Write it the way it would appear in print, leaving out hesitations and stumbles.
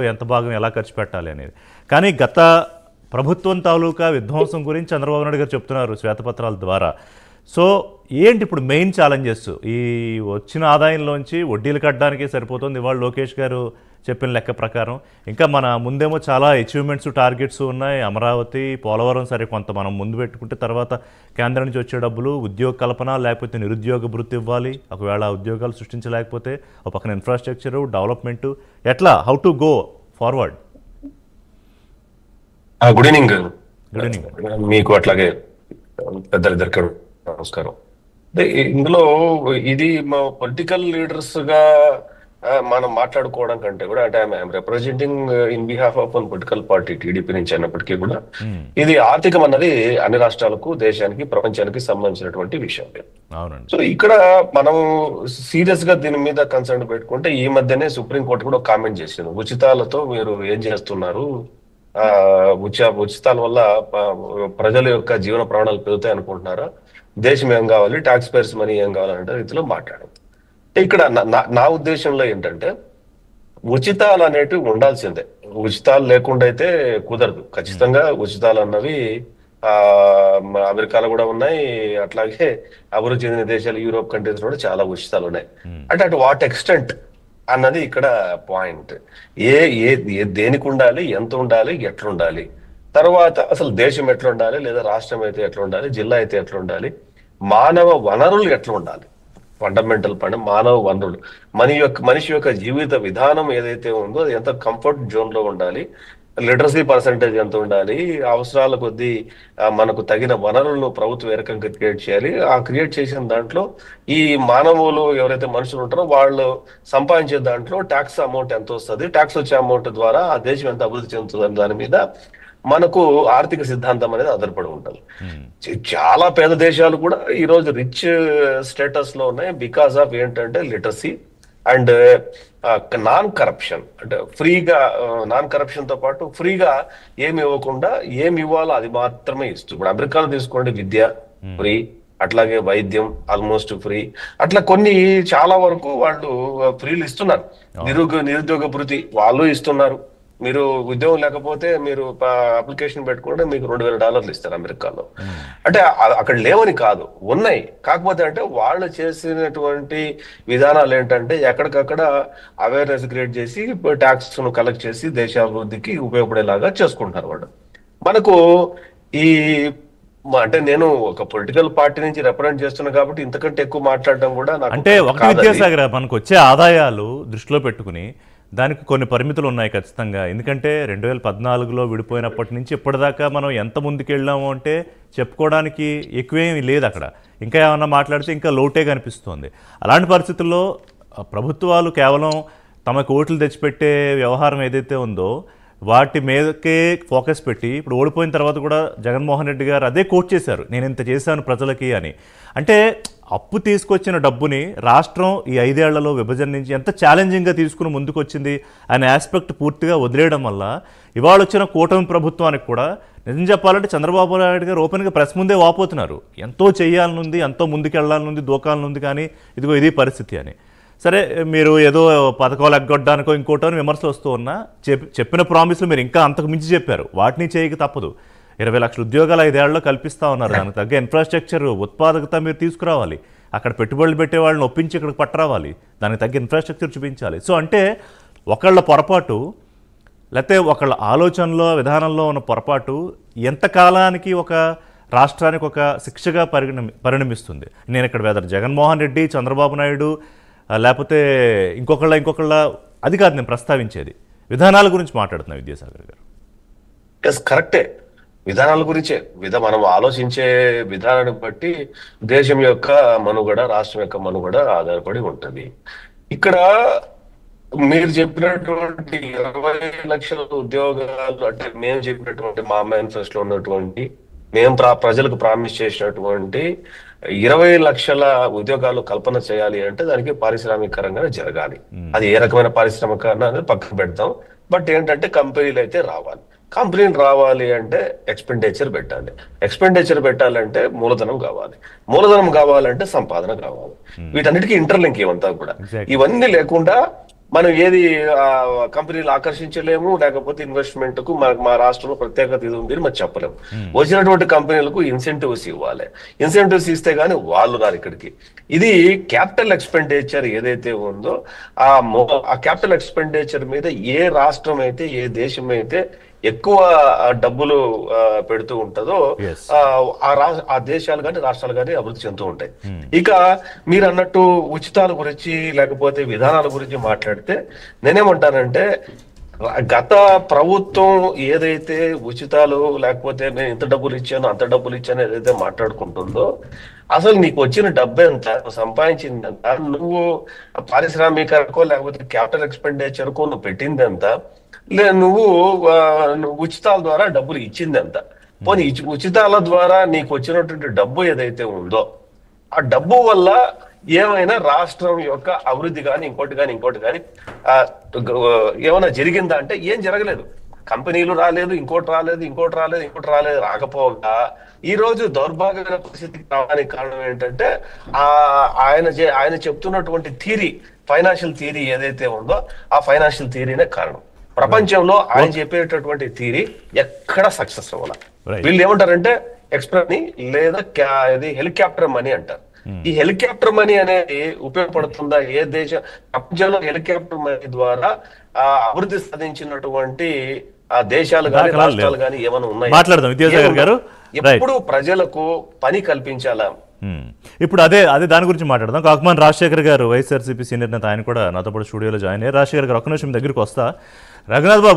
ఎంత భాగం ఎలా ఖర్చు పెట్టాలి అనేది. కానీ గత ప్రభుత్వం తాలూకా విధ్వంసం గురించి చంద్రబాబు నాయుడు గారు చెప్తున్నారు శ్వేతపత్రాల ద్వారా. సో ఏంటి ఇప్పుడు మెయిన్ ఛాలెంజెస్? ఈ వచ్చిన ఆదాయంలోంచి వడ్డీలు కట్టడానికి సరిపోతుంది ఇవాళ లోకేష్ గారు చెప్పిన లెక్క ప్రకారం. ఇంకా మన ముందేమో చాలా అచీవ్మెంట్స్ టార్గెట్స్ ఉన్నాయి. అమరావతి, పోలవరం సరే కొంత మనం ముందు పెట్టుకుంటే తర్వాత కేంద్రం నుంచి వచ్చే డబ్బులు ఉద్యోగ కల్పన లేకపోతే నిరుద్యోగ భృతి ఇవ్వాలి. ఒకవేళ ఉద్యోగాలు సృష్టించలేకపోతే ఒక పక్కన ఇన్ఫ్రాస్ట్రక్చరు డెవలప్మెంటు ఎట్లా how to go forward? Good evening. Good evening. మీకు అట్లాగే పెద్దలిద్దరికి నమస్కారం. అంటే ఇందులో ఇది మా పొలిటికల్ లీడర్స్ గా మనం మాట్లాడుకోవడం కంటే కూడా అంటే I'm representing in behalf of one political party TDP నుంచి అన్నప్పటికీ కూడా ఇది ఆర్థికం అన్నది అన్ని రాష్ట్రాలకు, దేశానికి, ప్రపంచానికి సంబంధించినటువంటి విషయం. సో ఇక్కడ మనం సీరియస్ గా దీని మీద కన్సర్న్ పెట్టుకుంటే ఈ మధ్యనే సుప్రీంకోర్టు కూడా కామెంట్ చేసింది. ఉచితాలతో మీరు ఏం చేస్తున్నారు, ఉచితాల వల్ల ప్రజల యొక్క జీవన ప్రమాణాలు పెరుగుతాయి అనుకుంటున్నారా, దేశం ఏం కావాలి, ట్యాక్స్ పేయర్స్ మనీ ఏం కావాలంటే రీతిలో మాట్లాడింది. ఇక్కడ నా ఉద్దేశంలో ఏంటంటే ఉచితాలు అనేటివి ఉండాల్సిందే. ఉచితాలు లేకుండా అయితే కుదరదు. ఖచ్చితంగా ఉచితాలు అన్నవి అమెరికాలో కూడా ఉన్నాయి, అట్లాగే అభివృద్ధి చెందిన దేశాలు యూరోప్ కంట్రీస్ కూడా చాలా ఉచితాలు ఉన్నాయి. అంటే అటు వాట్ ఎక్స్టెంట్ అన్నది ఇక్కడ పాయింట్. దేనికి ఉండాలి, ఎంత ఉండాలి, ఎట్లా ఉండాలి, తర్వాత అసలు దేశం ఎట్లా ఉండాలి, లేదా రాష్ట్రం అయితే ఎట్లా ఉండాలి, జిల్లా అయితే ఎట్లా ఉండాలి, మానవ వనరులు ఎట్లా ఉండాలి, ఫండమెంటల్ పని మానవ వనరులు, మనిషి యొక్క జీవిత విధానం ఏదైతే ఉందో అది ఎంత కంఫర్ట్ జోన్ లో ఉండాలి, లిటరసీ పర్సంటేజ్ ఎంత ఉండాలి, అవసరాల కొద్దీ మనకు తగిన వనరులను ప్రభుత్వం ఏ రకంగా క్రియేట్ చేయాలి, ఆ క్రియేట్ చేసిన దాంట్లో ఈ మానవులు ఎవరైతే మనుషులు ఉంటారో వాళ్ళు సంపాదించే దాంట్లో ట్యాక్స్ అమౌంట్ ఎంత వస్తుంది, ట్యాక్స్ వచ్చే అమౌంట్ ద్వారా ఆ దేశం ఎంత అభివృద్ధి చెందుతుంది అనే దాని మీద మనకు ఆర్థిక సిద్ధాంతం అనేది ఆధారపడి ఉంటుంది. చాలా పేద దేశాలు కూడా ఈ రోజు రిచ్ స్టేటస్ లో ఉన్నాయి బికాస్ ఆఫ్ ఏంటంటే లిటరసీ అండ్ నాన్ కరప్షన్. అంటే ఫ్రీగా, నాన్ కరప్షన్ తో పాటు ఫ్రీగా ఏమి ఇవ్వకుండా ఏమి ఇవ్వాలో అది మాత్రమే ఇస్తూ. ఇప్పుడు అమెరికాలో తీసుకోండి, విద్య ఫ్రీ, అట్లాగే వైద్యం ఆల్మోస్ట్ ఫ్రీ, అట్లా కొన్ని చాలా వరకు వాళ్ళు ఫ్రీలు ఇస్తున్నారు. నిరుద్యోగ భృతి వాళ్ళు ఇస్తున్నారు. మీరు ఉద్యోగం లేకపోతే మీరు అప్లికేషన్ పెట్టుకుంటే మీకు $2,000 ఇస్తారు అమెరికాలో. అంటే అక్కడ లేవని కాదు, ఉన్నాయి. కాకపోతే అంటే వాళ్ళు చేసినటువంటి విధానాలు ఏంటంటే ఎక్కడికక్కడ అవేర్నెస్ క్రియేట్ చేసి ట్యాక్స్ ను కలెక్ట్ చేసి దేశాభివృద్ధికి ఉపయోగపడేలాగా చేసుకుంటున్నారు వాళ్ళు. మనకు ఈ అంటే నేను ఒక పొలిటికల్ పార్టీ నుంచి రిప్రజెంట్ చేస్తున్నా కాబట్టి ఇంతకంటే ఎక్కువ మాట్లాడడం కూడా అంటే ఒక విద్యాసాగర్ మనకు వచ్చే ఆదాయాలు దృష్టిలో పెట్టుకుని దానికి కొన్ని పరిమితులు ఉన్నాయి ఖచ్చితంగా. ఎందుకంటే 2014లో విడిపోయినప్పటి నుంచి ఇప్పటిదాకా మనం ఎంత ముందుకు వెళ్ళాము అంటే చెప్పుకోవడానికి ఎక్కువేమీ లేదు. అక్కడ ఇంకా ఏమన్నా మాట్లాడితే ఇంకా లోటే కనిపిస్తోంది. అలాంటి పరిస్థితుల్లో ప్రభుత్వాలు కేవలం తమకు ఓట్లు తెచ్చిపెట్టే వ్యవహారం ఏదైతే ఉందో వాటి మీదకే ఫోకస్ పెట్టి ఇప్పుడు ఓడిపోయిన తర్వాత కూడా జగన్మోహన్ రెడ్డి గారు అదే కోట్ చేశారు, నేను ఇంత చేశాను ప్రజలకి అని. అంటే అప్పు తీసుకొచ్చిన డబ్బుని రాష్ట్రం ఈ 5 ఏళ్లలో విభజన నుంచి ఎంత ఛాలెంజింగ్గా తీసుకుని ముందుకు వచ్చింది అనే ఆస్పెక్ట్ పూర్తిగా వదిలేయడం వల్ల ఇవాళ వచ్చిన కూటమి ప్రభుత్వానికి కూడా నిజం చెప్పాలంటే చంద్రబాబు నాయుడు గారు ఓపెన్గా ప్రెస్ ముందే వాపోతున్నారు, ఎంతో చేయాలనుంది, ఎంతో ముందుకెళ్లాలనుంది, దూకాలనుంది, కానీ ఇదిగో ఇది పరిస్థితి అని. సరే, మీరు ఏదో పథకాలు ఎగ్గొట్టడానికో ఇంకోటో విమర్శలు వస్తూ ఉన్నా చెప్పిన ప్రామిస్లు మీరు ఇంకా అంతకు మించి చెప్పారు, వాటిని చేయక తప్పదు. 20 లక్షల ఉద్యోగాలు 5 ఏళ్లలో కల్పిస్తూ ఉన్నారు. దానికి తగ్గ ఇన్ఫ్రాస్ట్రక్చర్, ఉత్పాదకత మీరు తీసుకురావాలి. అక్కడ పెట్టుబడులు పెట్టే వాళ్ళని ఒప్పించి ఇక్కడికి పట్టరావాలి. దానికి తగ్గ ఇన్ఫ్రాస్ట్రక్చర్ చూపించాలి. సో అంటే ఒకళ్ళ పొరపాటు లేకపోతే ఒకళ్ళ ఆలోచనలో విధానంలో ఉన్న పొరపాటు ఎంతకాలానికి ఒక రాష్ట్రానికి ఒక శిక్షగా పరిణమిస్తుంది. నేను ఇక్కడ వెదర్ జగన్మోహన్ రెడ్డి, చంద్రబాబు నాయుడు లేకపోతే ఇంకొకళ్ళ అది కాదు నేను ప్రస్తావించేది, విధానాల గురించి మాట్లాడుతున్నా విద్యాసాగర్ గారు. కరెక్టే, విధానాల గురించే. మనం ఆలోచించే విధానాన్ని బట్టి దేశం యొక్క మనుగడ, రాష్ట్రం యొక్క మనుగడ ఆధారపడి ఉంటుంది. ఇక్కడ మీరు చెప్పినటువంటి 20 లక్షల ఉద్యోగాలు అంటే మేము చెప్పినటువంటి మా మేనిఫెస్టోలో ఉన్నటువంటి మేము ప్రజలకు ప్రామిస్ చేసినటువంటి 20 లక్షల ఉద్యోగాలు కల్పన చేయాలి అంటే దానికి పారిశ్రామికరంగానే జరగాలి. అది ఏ రకమైన పారిశ్రామికరణ అనేది పక్కకు పెడతాం. బట్ ఏంటంటే కంపెనీలు అయితే రావాలి. కంపెనీలు రావాలి అంటే ఎక్స్పెండిచర్ పెట్టాలి. ఎక్స్పెండిచర్ పెట్టాలంటే మూలధనం కావాలి. మూలధనం కావాలంటే సంపాదన కావాలి. వీటన్నిటికీ ఇంటర్లింక్ ఇవంతా కూడా. ఇవన్నీ లేకుండా మనం ఏది కంపెనీలు ఆకర్షించలేము, లేకపోతే ఇన్వెస్ట్మెంట్ కు మా రాష్ట్రంలో ప్రత్యేకత ఇది ఉంది అని మనం చెప్పలేము. వచ్చినటువంటి కంపెనీలకు ఇన్సెంటివ్స్ ఇవ్వాలి. ఇన్సెంటివ్స్ ఇస్తే గానీ వాళ్ళు రారు ఇక్కడికి. ఇది క్యాపిటల్ ఎక్స్పెండిచర్ ఏదైతే ఉందో ఆ క్యాపిటల్ ఎక్స్పెండిచర్ మీద ఏ రాష్ట్రం అయితే, ఏ దేశం అయితే ఎక్కువ డబ్బులు పెడుతూ ఉంటుందో ఆ దేశాలు కానీ రాష్ట్రాలు కానీ అభివృద్ధి చెందుతూ ఉంటాయి. ఇక మీరు అన్నట్టు ఉచితాల గురించి లేకపోతే విధానాల గురించి మాట్లాడితే నేనేమంటానంటే, గత ప్రభుత్వం ఏదైతే ఉచితాలు లేకపోతే నేను ఇంత డబ్బులు ఇచ్చాను అంత డబ్బులు ఇచ్చాను ఏదైతే మాట్లాడుకుంటుందో, అసలు నీకు వచ్చిన డబ్బు ఎంత, సంపాదించింది ఎంత, నువ్వు పారిశ్రామికకో లేకపోతే క్యాపిటల్ ఎక్స్పెండిచర్ కో నువ్వు పెట్టింది ఎంత, నువ్వు ఉచితాల ద్వారా డబ్బులు ఇచ్చింది ఎంత. పోనీ ఉచితాల ద్వారా నీకు వచ్చినటువంటి డబ్బు ఏదైతే ఉందో ఆ డబ్బు వల్ల ఏమైనా రాష్ట్రం యొక్క అభివృద్ధి కానీ ఇంకోటి కానీ ఏమైనా జరిగిందా అంటే ఏం జరగలేదు. కంపెనీలు రాలేదు, ఇంకోటి రాలేదు. రాకపోగా ఈ రోజు దౌర్భాగ్యమైన పరిస్థితికి రావడానికి కారణం ఏంటంటే ఆయన చెప్తున్నటువంటి థియరీ, ఫైనాన్షియల్ థియరీ ఏదైతే ఉందో ఆ ఫైనాన్షియల్ థియరీనే కారణం. ప్రపంచంలో ఆయన చెప్పేటటువంటి థియరీ ఎక్కడ సక్సెస్ అవ్వాలి. వీళ్ళు ఏమంటారంటే ఎక్స్ప్రెస్ మనీ లేదా ఇది హెలికాప్టర్ మనీ అంటారు. ఈ హెలికాప్టర్ మనీ అనేది ఉపయోగపడుతుందా? ఏ దేశం ప్రపంచంలో హెలికాప్టర్ మనీ ద్వారా అభివృద్ధి సాధించినటువంటి ఆ దేశాలు కానీ రాష్ట్రాలు కానీ ఏమైనా ఉన్నాయి? మాట్లాడదాం విద్యాసాగర్ గారు. ఎప్పుడు ప్రజలకు పని కల్పించాలా? ఇప్పుడు అదే దాని గురించి మాట్లాడదాం. కాకమాన్ రాజశేఖర్ గారు వైఎస్ఆర్సీపీ సీనియర్ నేత, ఆయన కూడా నాతో పాటు స్టూడియోలో జాయిన్ అయ్యారు. రాజశేఖర్ గారు ఒక్క నిమిషం దగ్గరికి వస్తా. రఘునాథ్ బాబు